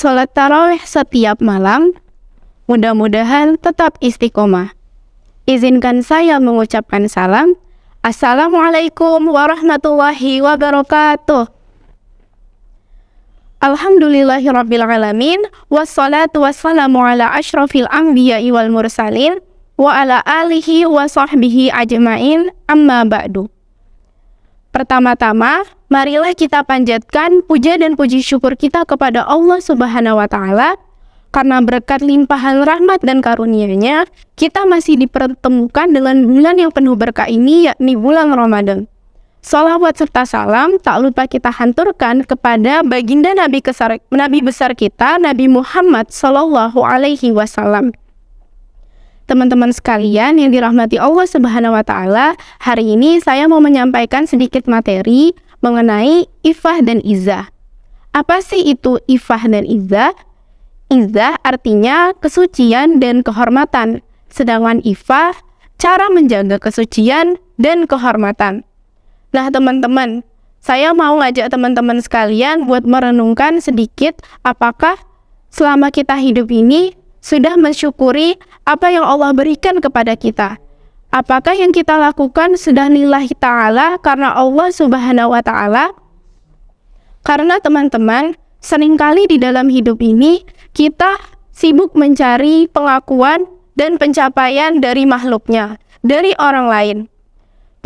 sholat tarawih setiap malam. Mudah-mudahan tetap istiqomah. Izinkan saya mengucapkan salam. Assalamualaikum warahmatullahi wabarakatuh. Alhamdulillahirrabbilalamin. Wassalatu wassalamu ala ashrafil anbiya'i wal mursalin. Wa ala alihi wa sahbihi ajma'in. Amma ba'du. Pertama-tama, marilah kita panjatkan puja dan puji syukur kita kepada Allah Subhanahu wa Ta'ala, karena berkat limpahan rahmat dan karunia-Nya, kita masih dipertemukan dengan bulan yang penuh berkah ini, yakni bulan Ramadan. Shalawat serta salam tak lupa kita hanturkan kepada baginda Nabi besar kita, Nabi Muhammad Sallallahu Alaihi Wasallam. Teman-teman sekalian yang dirahmati Allah Subhanahu wa Ta'ala, hari ini saya mau menyampaikan sedikit materi mengenai iffah dan izzah. Apa sih itu iffah dan izzah? Izzah artinya kesucian dan kehormatan, sedangkan iffah cara menjaga kesucian dan kehormatan. Nah teman-teman, saya mau ngajak teman-teman sekalian buat merenungkan sedikit apakah selama kita hidup ini sudah mensyukuri apa yang Allah berikan kepada kita. Apakah yang kita lakukan sudah lillahi ta'ala karena Allah Subhanahu wa Ta'ala? Karena teman-teman, seringkali di dalam hidup ini kita sibuk mencari pengakuan dan pencapaian dari makhluknya, dari orang lain.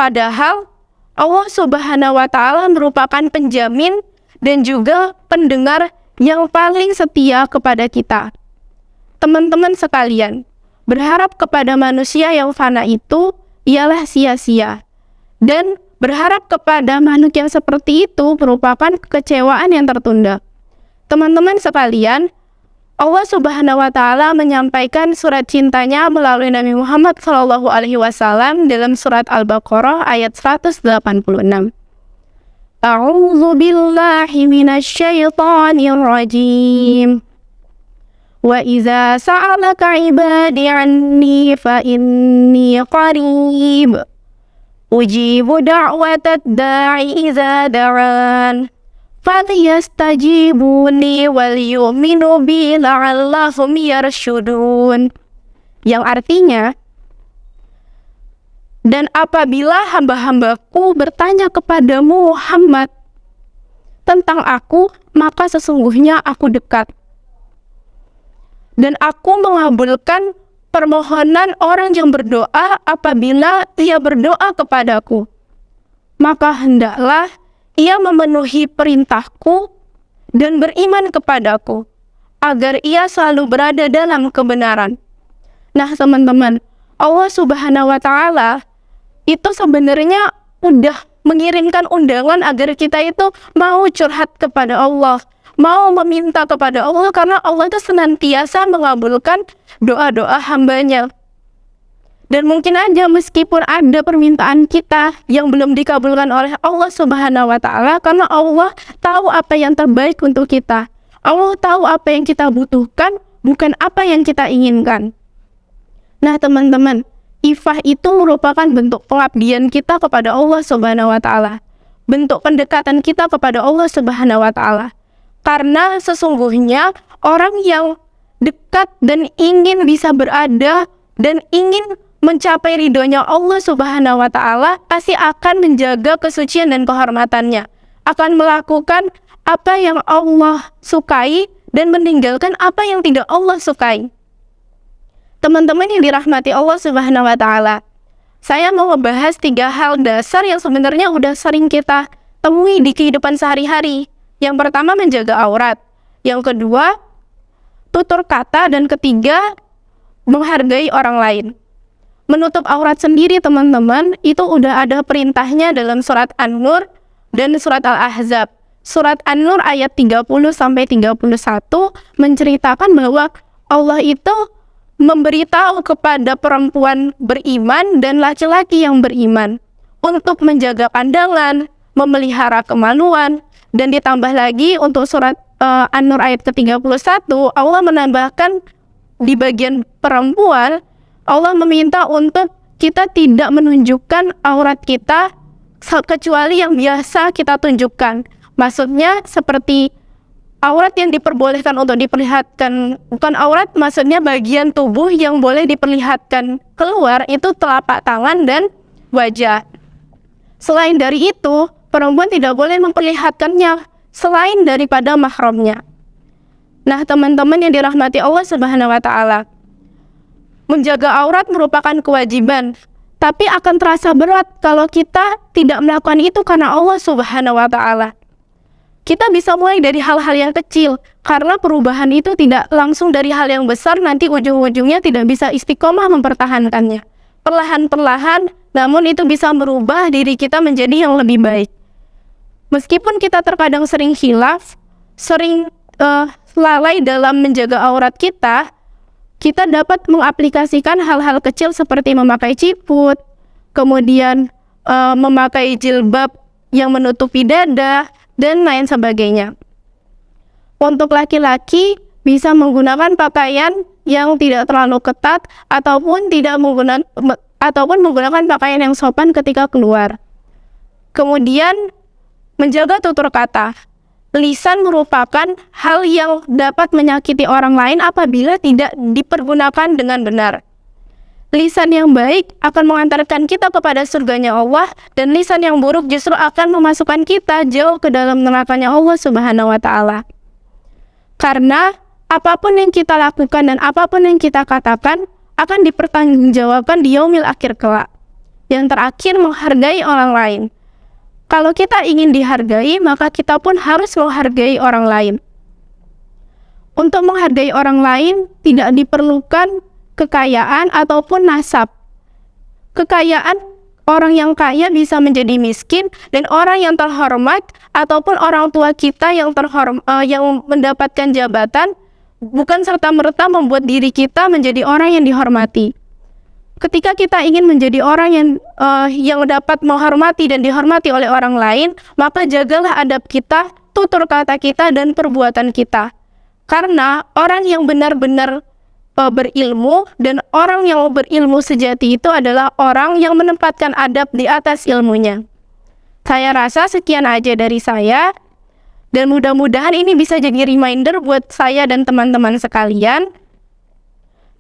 Padahal Allah Subhanahu wa Ta'ala merupakan penjamin dan juga pendengar yang paling setia kepada kita. Teman-teman sekalian, berharap kepada manusia yang fana itu ialah sia-sia. Dan berharap kepada makhluk yang seperti itu merupakan kekecewaan yang tertunda. Teman-teman sekalian, Allah Subhanahu wa Ta'ala menyampaikan surat cintanya melalui Nabi Muhammad Sallallahu Alaihi Wasallam dalam surat Al-Baqarah ayat 186. A'udzu billahi minasyaitonir rajim. Wa iza sa'alaka ibadi anni fa inni qarib ujibu da'watad da'i iza da'an falyastajibuni wal yu'minu bi la'allahum yarshudun. Yang artinya, dan apabila hamba-hambaku bertanya kepadamu Muhammad tentang aku, maka sesungguhnya aku dekat. Dan aku mengabulkan permohonan orang yang berdoa apabila ia berdoa kepadaku. Maka hendaklah ia memenuhi perintahku dan beriman kepadaku, agar ia selalu berada dalam kebenaran. Nah teman-teman, Allah Subhanahu wa Ta'ala itu sebenarnya udah mengirimkan undangan agar kita itu mau curhat kepada Allah, mau meminta kepada Allah, karena Allah itu senantiasa mengabulkan doa-doa hambanya. Dan mungkin aja meskipun ada permintaan kita yang belum dikabulkan oleh Allah Subhanahu wa Ta'ala, karena Allah tahu apa yang terbaik untuk kita. Allah tahu apa yang kita butuhkan, bukan apa yang kita inginkan. Nah teman-teman, iffah itu merupakan bentuk pengabdian kita kepada Allah Subhanahu wa Ta'ala, bentuk pendekatan kita kepada Allah Subhanahu wa Ta'ala. Karena sesungguhnya orang yang dekat dan ingin bisa berada dan ingin mencapai ridhonya Allah Subhanahu wa Ta'ala pasti akan menjaga kesucian dan kehormatannya, akan melakukan apa yang Allah sukai dan meninggalkan apa yang tidak Allah sukai. Teman-teman yang dirahmati Allah Subhanahu wa Ta'ala, saya mau membahas 3 hal dasar yang sebenarnya udah sering kita temui di kehidupan sehari-hari. Yang pertama, menjaga aurat. Yang kedua, tutur kata. Dan ketiga, menghargai orang lain. Menutup aurat sendiri teman-teman, itu udah ada perintahnya dalam surat An-Nur dan surat Al-Ahzab. Surat An-Nur ayat 30-31 menceritakan bahwa Allah itu memberitahu kepada perempuan beriman dan laki-laki yang beriman untuk menjaga pandangan, memelihara kemaluan. Dan ditambah lagi untuk surat An-Nur ayat ke-31, Allah menambahkan di bagian perempuan, Allah meminta untuk kita tidak menunjukkan aurat kita kecuali yang biasa kita tunjukkan. Maksudnya seperti Aurat yang diperbolehkan untuk diperlihatkan, bukan aurat maksudnya bagian tubuh yang boleh diperlihatkan keluar itu telapak tangan dan wajah. Selain dari itu, perempuan tidak boleh memperlihatkannya selain daripada mahramnya. Nah, teman-teman yang dirahmati Allah Subhanahu wa taala, menjaga aurat merupakan kewajiban, tapi akan terasa berat kalau kita tidak melakukan itu karena Allah Subhanahu wa taala. Kita bisa mulai dari hal-hal yang kecil, karena perubahan itu tidak langsung dari hal yang besar, nanti ujung-ujungnya tidak bisa istiqomah mempertahankannya. Perlahan-perlahan, namun itu bisa merubah diri kita menjadi yang lebih baik. Meskipun kita terkadang sering khilaf, sering lalai dalam menjaga aurat kita dapat mengaplikasikan hal-hal kecil seperti memakai ciput, kemudian memakai jilbab yang menutupi dada, dan lain sebagainya. Untuk laki-laki bisa menggunakan pakaian yang tidak terlalu ketat ataupun menggunakan pakaian yang sopan ketika keluar. Kemudian menjaga tutur kata. Lisan merupakan hal yang dapat menyakiti orang lain apabila tidak dipergunakan dengan benar. Lisan yang baik akan mengantarkan kita kepada surganya Allah, dan lisan yang buruk justru akan memasukkan kita jauh ke dalam nerakanya Allah Subhanahu wa taala. Karena apapun yang kita lakukan dan apapun yang kita katakan akan dipertanggungjawabkan di yaumil akhir kelak. Yang terakhir, menghargai orang lain. Kalau kita ingin dihargai, maka kita pun harus menghargai orang lain. Untuk menghargai orang lain tidak diperlukan kekayaan ataupun nasab. Kekayaan, orang yang kaya bisa menjadi miskin, dan orang yang terhormat ataupun orang tua kita yang mendapatkan jabatan bukan serta-merta membuat diri kita menjadi orang yang dihormati. Ketika kita ingin menjadi orang yang dapat menghormati dan dihormati oleh orang lain, maka jagalah adab kita, tutur kata kita, dan perbuatan kita. Karena orang yang benar-benar berilmu dan orang yang berilmu sejati itu adalah orang yang menempatkan adab di atas ilmunya. Saya rasa sekian aja dari saya, dan mudah-mudahan ini bisa jadi reminder buat saya dan teman-teman sekalian.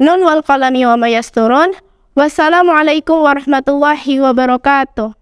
Nun wal qalami wa ma yasturun. Wassalamualaikum warahmatullahi wabarakatuh.